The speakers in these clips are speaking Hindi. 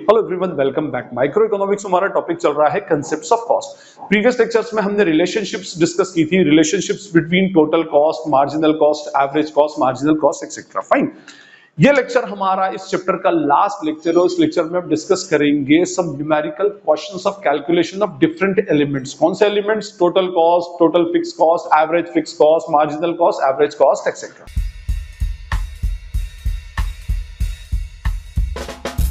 Hello everyone, welcome back. Micro economics में हमारा टॉपिक चल रहा है concepts of cost. Previous lectures में हमने रिलेशनशिप्स डिस्कस की थी, relationships between total cost, marginal cost, average cost, marginal cost etcetera. Fine. ये लेक्चर हमारा इस चैप्टर का लास्ट लेक्चर है। इस लेक्चर में हम डिस्कस करेंगे सब numerical questions of calculation of different elements. कौन से elements? Total cost, total fix cost, average fix cost, marginal cost, average cost etcetera.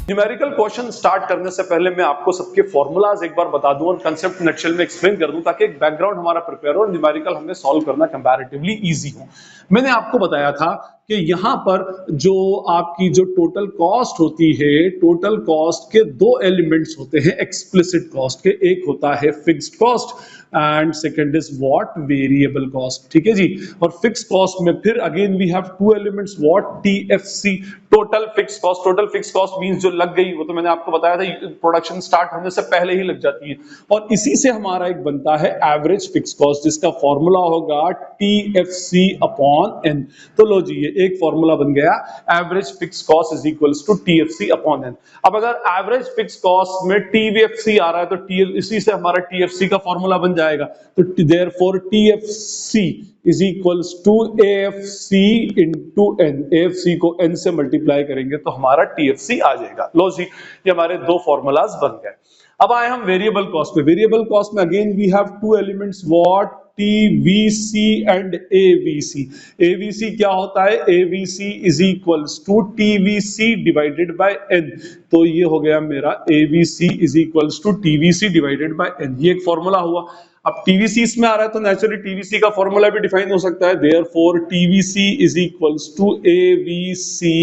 Numerical question start करने से पहले मैं आपको सबके फॉर्मूलाज एक बार बता दूं और कंसेप्ट नटशेल में एक्सप्लेन कर दूं, ताकि एक बैकग्राउंड हमारा प्रिपेयर हो और न्यूमेरिकल हमें सॉल्व करना कंपैरेटिवली इजी हो। मैंने आपको बताया था कि यहां पर जो आपकी जो टोटल कॉस्ट होती है, टोटल कॉस्ट के दो एलिमेंट्स होते हैं एक्सप्लिसिट कॉस्ट के। एक होता है fixed cost and second is what? Variable cost. ठीक है जी। और फिक्स कॉस्ट में फिर again we have two elements, what? TFC, total fix cost. Total fix cost means जो लग गई, वो तो मैंने आपको बताया था प्रोडक्शन स्टार्ट होने से पहले ही लग जाती है। और इसी से हमारा एक बनता है एवरेज फिक्स कॉस्ट, जिसका फॉर्मूला होगा टीएफसी अपॉन एन। तो लो जी, ये एक फॉर्मूला बन गया, average fix cost is equals to TFC upon N. अब अगर एवरेज फिक्स कॉस्ट में टीवीएफसी आ रहा है तो इसी से हमारा टीएफसी का फॉर्मूला बन जाएगा। तो therefore TFC is equals to AFC into N. AFC को एन से मल्टीप्लाई करेंगे तो हमारा टीएफसी आ जाएगा। लो जी, ये हमारे दो फॉर्मूलाज बन गए। अब आए हम वेरिएबल कॉस्ट पे। वेरिएबल कॉस्ट में again we have two elements, what? TVC and AVC। AVC क्या होता है? AVC is equals to TVC divided by N। तो ये हो गया मेरा AVC is equals to TVC divided by N। ये एक फॉर्मूला हुआ। अब TVC इसमें आ रहा है तो नेचुरली TVC का फॉर्मूला भी डिफाइन हो सकता है। Therefore TVC is equals to AVC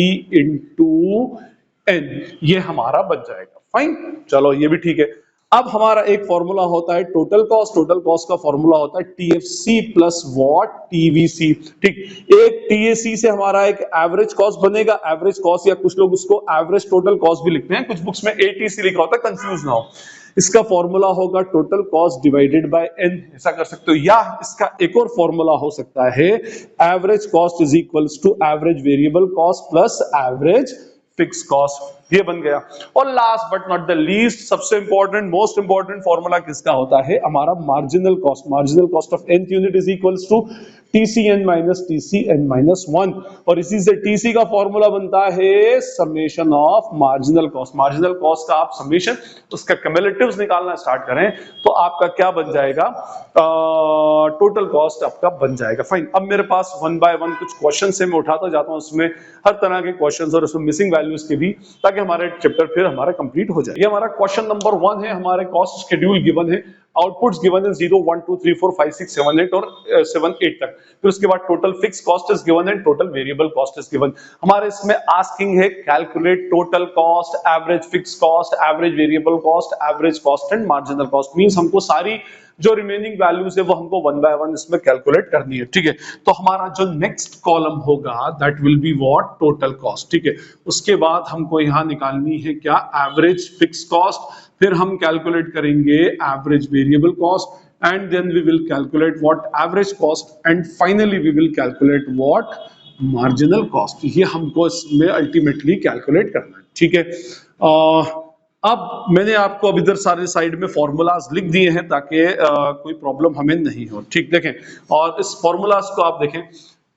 into N। ये हमारा बच जाएगा। फाइन, चलो ये भी ठीक है। अब हमारा एक फॉर्मूला होता है टोटल कॉस्ट। टोटल कॉस्ट का फॉर्मूला होता है टीएफसी प्लस व्हाट? टीवीसी। ठीक। एक टीएसी से हमारा एक एवरेज कॉस्ट बनेगा, एवरेज कॉस्ट, या कुछ लोग उसको एवरेज टोटल कॉस्ट भी लिखते हैं, कुछ बुक्स में एटीसी लिखा होता है, कंफ्यूज ना हो। इसका फॉर्मूला होगा total cost divided by N. ऐसा कर सकते हो, या इसका एक और फॉर्मूला हो सकता है average cost is equals to average variable cost plus average fix cost. ये बन गया। और last but not the least, सबसे इंपॉर्टेंट, मोस्ट इंपॉर्टेंट फॉर्मूला किसका होता है? हमारा marginal cost. Marginal cost of nth unit is equals to TCn minus TCn minus 1। और इसी से TC का फॉर्मूला बनता है summation of marginal cost. Marginal cost का आप समेशन, उसका क्यूमुलेटिव्स निकालना स्टार्ट करें तो आपका क्या बन जाएगा? टोटल कॉस्ट आपका बन जाएगा। फाइन। अब मेरे पास वन बाय वन कुछ क्वेश्चन है, मैं उठाता जाता हूं उसमें हर तरह के क्वेश्चंस और उसमें मिसिंग वैल्यूज के भी, ताकि हमारे चैप्टर फिर हमारा कंप्लीट हो जाए। ये हमारा क्वेश्चन नंबर 1 है। हमारे कॉस्ट शेड्यूल गिवन है, आउटपुट्स गिवन है 0 1 2 3 4 5 6 7 8 और 7 8 तक। फिर उसके बाद total fix cost is given and total variable cost is given. हमारे इसमें आस्किंग है calculate total cost, average fix cost, average variable cost, average cost and marginal cost. Means हमको सारी जो रिमेनिंग वैल्यूज है वो हमको वन बाय वन इसमें कैलकुलेट करनी है। ठीक है। तो हमारा जो नेक्स्ट कॉलम होगा that will be what? Total cost. ठीक है। उसके बाद हमको यहां निकालनी है क्या? Average fix cost. फिर हम कैलकुलेट करेंगे average variable cost and then we will calculate what? Average cost and finally we will calculate what? Marginal cost. ये हमको इसमें अल्टीमेटली कैलकुलेट करना है। ठीक है। अब मैंने आपको अब इधर सारे साइड में फॉर्मूलाज लिख दिए हैं ताकि कोई प्रॉब्लम हमें नहीं हो। ठीक, देखें। और इस फॉर्मूलाज को आप देखें।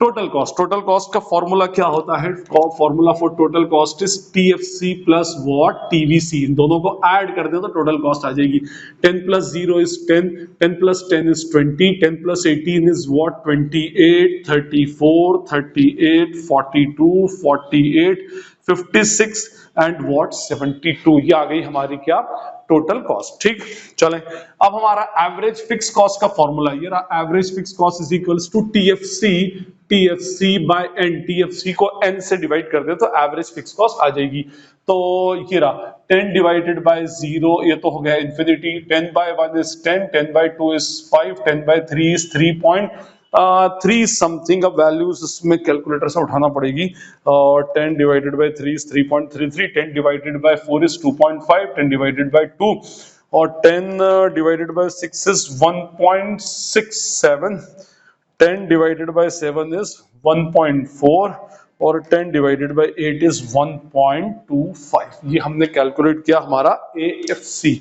टोटल कॉस्ट, टोटल कॉस्ट का फॉर्मूला क्या होता है? Formula for total cost is TFC plus what? TVC. इन दोनों को ऐड कर दे तो टोटल कॉस्ट आ जाएगी। 10 plus 0 is 10, 10 plus 10 is 20, 10 plus 18 is what? 28, 34, 38, 42, 48, 56 and what? 72। ये आ गई हमारी क्या? Total cost. ठीक, चलें। अब हमारा एवरेज फिक्स कॉस्ट का फॉर्मूला ये रहा, average fix cost is equals to TFC by N. टीएफसी को एन से डिवाइड कर दे तो एवरेज फिक्स कॉस्ट आ जाएगी। तो ये रहा 10 डिवाइडेड बाय 0, ये तो हो गया infinity. 10 by 1 is 10, 10 by 2 is 5, 10 by 3 is 3.3 something. अब वैल्यूज इसमें कैलकुलेटर से उठाना पड़ेगी। 10 divided by 3 is 3.33, 10 divided by 4 is 2.5, 10 divided by 2 और 10 divided by 6 is 1.67, 10 divided by 7 is 1.4 और 10 डिवाइडेड बाय 8 इज 1.25। ये हमने कैलकुलेट किया हमारा AFC।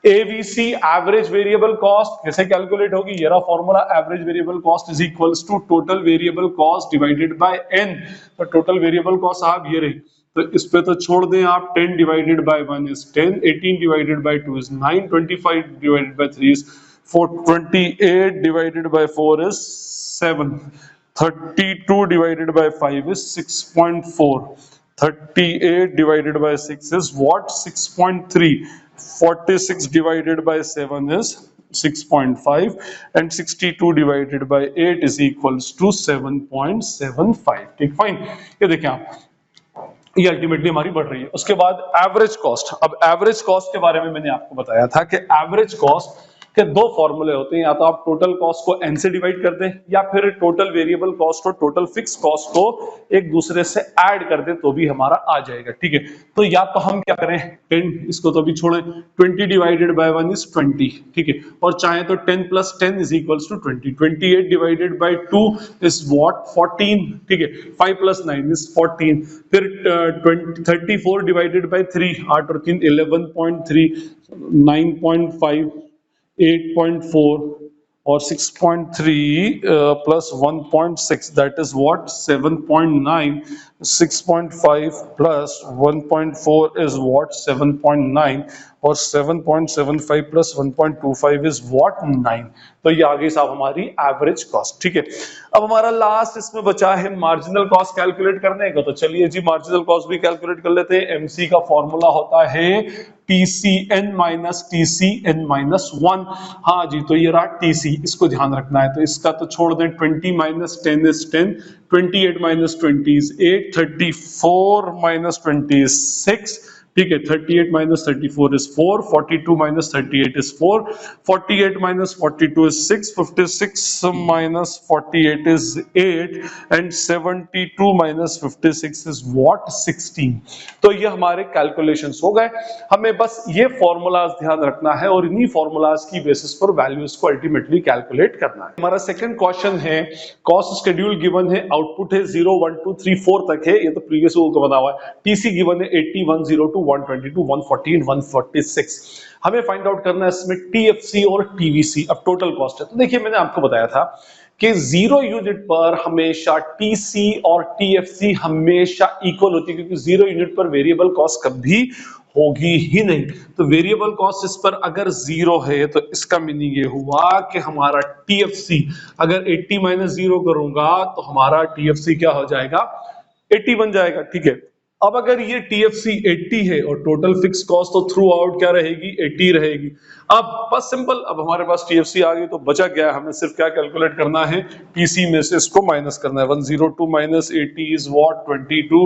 ABC average variable cost कैसे कैलकुलेट होगी, ये रहा formula, average variable cost is equals to total variable cost divided by n। तो टोटल वेरिएबल कॉस्ट आप ये रही, तो इस पे तो छोड़ दें आप, 10 divided bye 1 is 10, 18 divided by 2 is 9, 25 divided by 3 is 4, 28 divided by 4 is 7, 32 divided by 5 is 6.4, 38 divided by 6 is what, 6.3, 46 divided by 7 is 6.5 and 62 divided by 8 is equals to 7.75। ठीक, फाइन। ये देखें आप, ये अल्टीमेटली हमारी बढ़ रही है। उसके बाद एवरेज कॉस्ट। अब एवरेज कॉस्ट के बारे में मैंने आपको बताया था कि एवरेज कॉस्ट के दो फॉर्मूले होते हैं, या तो आप टोटल कॉस्ट को n से डिवाइड कर दें या फिर टोटल वेरिएबल कॉस्ट और टोटल फिक्स कॉस्ट को एक दूसरे से ऐड कर दें तो भी हमारा आ जाएगा। ठीक है, तो या तो हम क्या करें, 10 इसको तो भी छोड़ें, 20 डिवाइडेड बाय 1 इज 20। ठीक है, और चाहे तो 10 plus 10 is equals to 20, 28 divided by 2 is what, 14। ठीक है, 5 प्लस 9 इज 14, फिर 34 डिवाइडेड बाय 3, 8 और 3 11.3, 9.5, 8.4 और 6.3 plus 1.6 that is what, 7.9, 6.5 plus 1.4 is what, 7.9 और 7.75 plus 1.25 is what, 9। तो ये आ गई साहब हमारी एवरेज कॉस्ट। ठीक है, अब हमारा लास्ट इसमें बचा है मार्जिनल कॉस्ट कैलकुलेट करने का। तो चलिए जी मार्जिनल कॉस्ट भी कैलकुलेट कर लेते हैं। MC का फॉर्मूला होता है TCN माइनस TCN माइनस 1। हाँ जी, तो ये रहा TC, इसको ध्यान रखना है। तो इसका तो छोड़ दें, 20 minus 10 is 10, 28 minus 20 is 8, 34 minus 20 is 6। ठीक है, 38 minus 34 is 4, 42 minus 38 is 4, 48 minus 42 is 6, 56 minus 48 is 8 and 72 minus 56 is what, 16। तो ये हमारे कैलकुलेशंस हो गए। हमें बस ये फॉर्मूलाज ध्यान रखना है और इन्हीं फॉर्मूलाज की बेसिस पर वैल्यूज को अल्टीमेटली कैलकुलेट करना है। हमारा सेकंड क्वेश्चन है, कॉस्ट शेड्यूल गिवन है, आउटपुट है 0 1 2 3 4 तक है, ये तो प्रीवियस को बना हुआ है। टीसी गिवन है 80 102 122 114 146। हमें फाइंड आउट करना है इसमें टीएफसी और टीवीसी। अब टोटल कॉस्ट है, तो देखिए मैंने आपको बताया था कि 0 यूनिट पर हमेशा टीसी और टीएफसी हमेशा इक्वल होती है, क्योंकि 0 यूनिट पर वेरिएबल कॉस्ट कभी होगी ही नहीं। तो वेरिएबल कॉस्ट इस पर अगर 0 है तो इसका मीनिंग ये हुआ कि हमारा टीएफसी, अगर 80 माइनस 0 करूंगा तो हमारा टीएफसी क्या हो जाएगा, 80 बन जाएगा। ठीक है, अब अगर ये टीएफसी 80 है और टोटल फिक्स कॉस्ट तो थ्रू आउट क्या रहेगी, 80 रहेगी। अब बस सिंपल, अब हमारे पास टीएफसी आ गई तो बचा क्या, हमें सिर्फ क्या कैलकुलेट करना है, टीसी में से इसको माइनस करना है। 102 minus 80 is what, 22,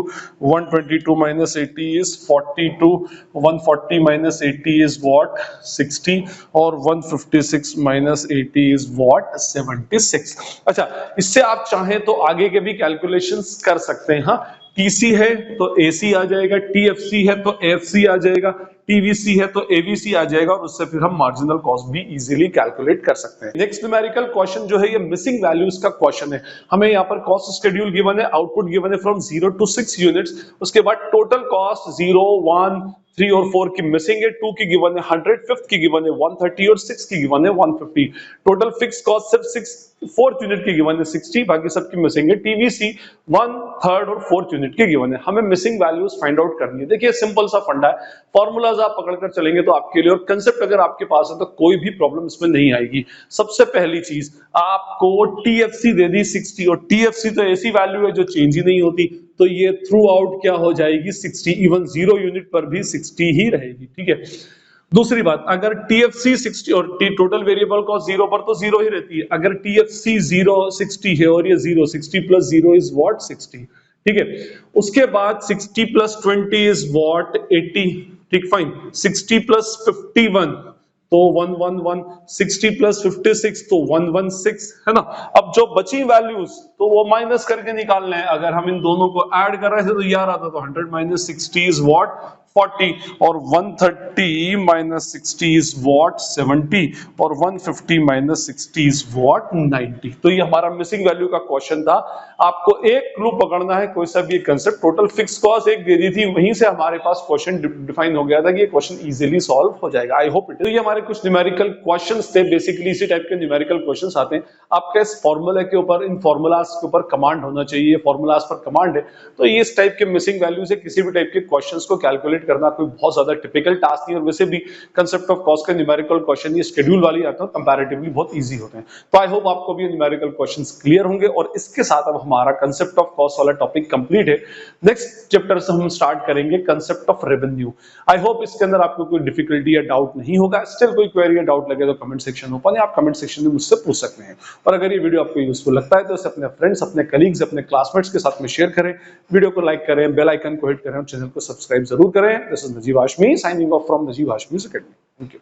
122 minus 80 is 42, 140 minus 80 is what, 60 और 156 माइनस 80 इज व्हाट, 76। अच्छा, इससे आप चाहें तो आगे के भी कैलकुलेशंस कर सकते हैं। हाँ, टीसी है तो एसी आ जाएगा, टीएफसी है तो एफसी आ जाएगा, टीवीसी है तो एवीसी आ जाएगा, और उससे फिर हम मार्जिनल कॉस्ट भी इजीली कैलकुलेट कर सकते हैं। नेक्स्ट न्यूमेरिकल क्वेश्चन जो है ये मिसिंग वैल्यूज का क्वेश्चन है। हमें यहाँ पर कॉस्ट शेड्यूल गिवन है, आउटपुट गिवन है फ्रॉम 0 to 6 यूनिट्स, उसके बाद टोटल कॉस्ट 0 1 3 और 4 की मिसिंग है, 2 की गिवन है 100, 5th की गिवन है 130 और 6 की गिवन है 150। टोटल फिक्स कॉस्ट सिर्फ 4th यूनिट की गिवन है 60, बाकी सबकी मिसिंग है। टीवीसी 1, 3rd और 4th यूनिट की गिवन है। हमें मिसिंग वैल्यूज फाइंड आउट करनी है। देखिए सिंपल सा फंडा है, फॉर्मूलाज आप पकड़कर चलेंगे तो आपके लिए, और कंसेप्ट अगर आपके पास है तो कोई भी प्रॉब्लम इसमें नहीं आएगी। सबसे पहली चीज, आपको टीएफसी दे दी 60, और टीएफसी तो ऐसी वैल्यू है जो चेंज ही नहीं होती, तो ये थ्रू आउट क्या हो जाएगी, 60। इवन 0 यूनिट पर भी 60 ही रहेगी। ठीक है, दूसरी बात, अगर टीएफसी 60 और टोटल वेरिएबल कॉस्ट 0 पर तो 0 ही रहती है। अगर टीएफसी 0 60 है और ये 0, 60 प्लस 0 इज व्हाट, 60। ठीक है, उसके बाद 60 प्लस 20 इज व्हाट, 80। ठीक, फाइन। 60 प्लस 51 तो 111, 60 प्लस 56 तो 116, है ना। अब जो बची वैल्यूज तो वो माइनस करके निकालना है। अगर हम इन दोनों को ऐड कर रहे थे तो यार आता तो 100 माइनस 60 इज व्हाट, 40 और 130 माइनस 60 इज व्हाट 70 और 150 माइनस 60 इज व्हाट 90। तो ये हमारा मिसिंग वैल्यू का क्वेश्चन था। आपको एक क्लू पकड़ना है, कोई सा भी कंसेप्ट। टोटल फिक्स कॉस्ट एक दे दी थी, वहीं से हमारे पास क्वेश्चन डिफाइन हो गया था कि ये क्वेश्चन इजीली सॉल्व हो जाएगा। I hope it. तो ये हमारे कुछ न्यूमेरिकल क्वेश्चंस थे। बेसिकली इसी टाइप के न्यूमेरिकल क्वेश्चंस आते हैं। आपके इस फॉर्मूले के ऊपर, इन फॉर्मूलाज के ऊपर कमांड होना चाहिए। फॉर्मूलाज पर कमांड है, तो ये इस टाइप के मिसिंग वैल्यू से किसी भी टाइप के क्वेश्चंस को कैलकुलेट करना कोई बहुत ज्यादा टिपिकल टास्क नहीं। और वैसे भी कंसेप्ट ऑफ कॉस्ट के न्यूमेरिकल क्वेश्चन ये शेड्यूल वाली आते हैं, कंपैरेटिवली बहुत इजी होते हैं। तो आई होप आपको भी न्यूमेरिकल क्वेश्चंस क्लियर होंगे। और इसके साथ अब हमारा कंसेप्ट ऑफ कॉस्ट वाला टॉपिक कंप्लीट है। नेक्स्ट चैप्टर से हम स्टार्ट करेंगे concept of revenue. I hope इसके अंदर आपको कोई डिफिकल्टी या डाउट नहीं होगा। स्टिल कोई क्वेरी या डाउट लगे तो कमेंट सेक्शन ओपन है, आप कमेंट सेक्शन में मुझसे पूछ सकते हैं। और अगर ये वीडियो आपको यूजफुल लगता है तो इसे अपने फ्रेंड्स, अपने कलीग्स, अपने क्लासमेट्स के साथ में शेयर करें, वीडियो को लाइक करें, बेल आइकन को हिट करें और चैनल को सब्सक्राइब जरूर करें। This is Najeeb Hashmi signing off from Najeeb Hashmi academy. Thank you.